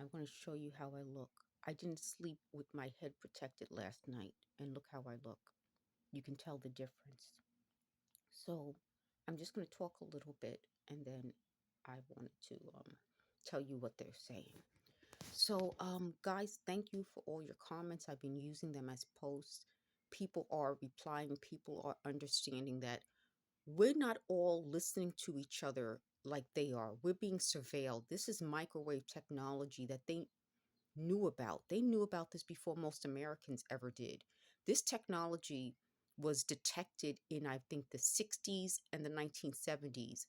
I want to show you how I look. I didn't sleep with my head protected last night, and look how I look. You can tell the difference. So I'm just going to talk a little bit, and then I wanted to tell you what they're saying. So, guys, thank you for all your comments. I've been using them as posts. People are replying. People are understanding that we're not all listening to each other like they are. We're being surveilled. This is microwave technology that they knew about. They knew about this before most Americans ever did. This technology was detected in, I think, the 60s and the 1970s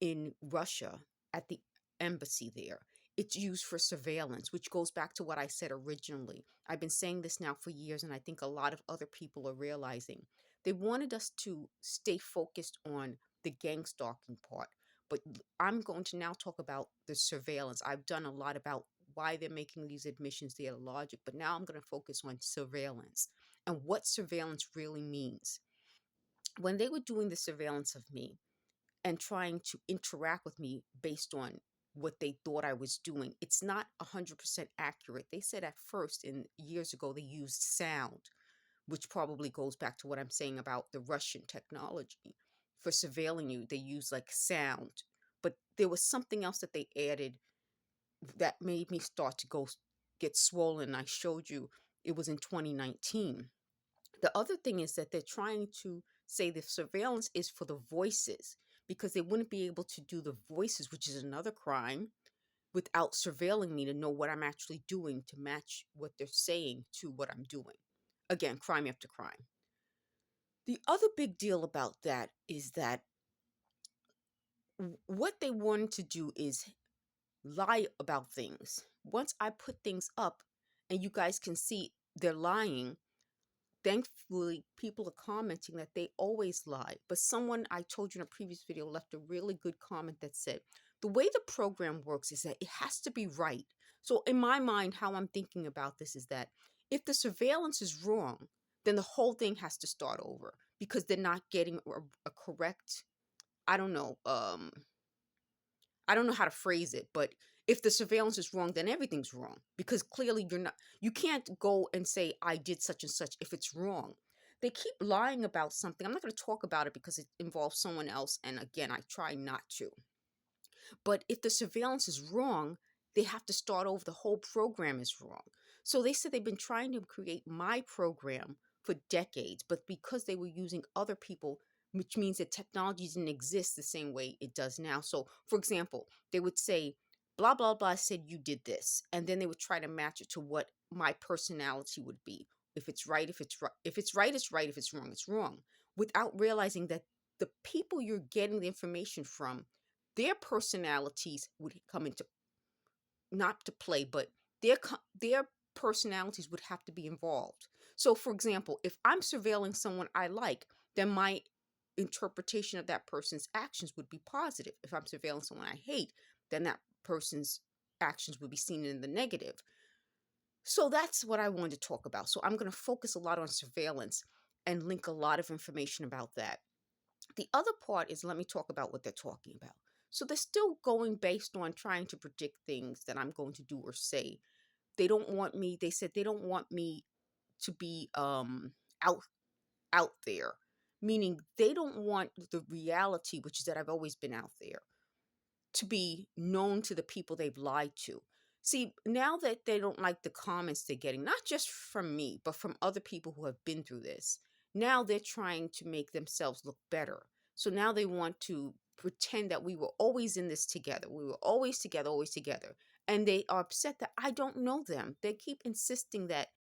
in Russia at the embassy there. It's used for surveillance, which goes back to what I said originally. I've been saying this now for years, and I think a lot of other people are realizing. They wanted us to stay focused on the gang stalking part. But I'm going to now talk about the surveillance. I've done a lot about why they're making these admissions, their logic, but now I'm going to focus on surveillance and what surveillance really means. When they were doing the surveillance of me, and trying to interact with me based on what they thought I was doing. It's not 100% accurate. They said at first, in years ago, they used sound, which probably goes back to what I'm saying about the Russian technology. For surveilling you, they use like sound. But there was something else that they added that made me start to get swollen. I showed you it was in 2019. The other thing is that they're trying to say the surveillance is for the voices because they wouldn't be able to do the voices, which is another crime, without surveilling me to know what I'm actually doing to match what they're saying to what I'm doing. Again, crime after crime. The other big deal about that is that what they wanted to do is lie about things. Once I put things up and you guys can see they're lying, thankfully, people are commenting that they always lie. But someone I told you in a previous video left a really good comment that said, the way the program works is that it has to be right. So in my mind, how I'm thinking about this is that if the surveillance is wrong, then the whole thing has to start over because they're not getting a correct, I don't know, I don't know how to phrase it, but if the surveillance is wrong, then everything's wrong because clearly you can't go and say, I did such and such if it's wrong. They keep lying about something. I'm not going to talk about it because it involves someone else. And again, I try not to. But if the surveillance is wrong, they have to start over. The whole program is wrong. So they said they've been trying to create my program for decades, but because they were using other people, which means that technology didn't exist the same way it does now. So, for example, they would say, blah, blah, blah said you did this. And then they would try to match it to what my personality would be. If it's right, if it's right, if it's right, it's right. If it's wrong, it's wrong. Without realizing that the people you're getting the information from, their personalities would come into not to play, but their personalities would have to be involved. So, for example, if I'm surveilling someone I like, then my interpretation of that person's actions would be positive. If I'm surveilling someone I hate, then that person's actions would be seen in the negative. So that's what I wanted to talk about. So I'm going to focus a lot on surveillance and link a lot of information about that. The other part is, let me talk about what they're talking about. So they're still going based on trying to predict things that I'm going to do or say. They don't want me, they said they don't want me to be out there, meaning they don't want the reality, which is that I've always been out there, to be known to the people they've lied to. See, now that they don't like the comments they're getting, not just from me, but from other people who have been through this, now they're trying to make themselves look better. So now they want to pretend that we were always in this together. We were always together, always together. And they are upset that I don't know them. They keep insisting that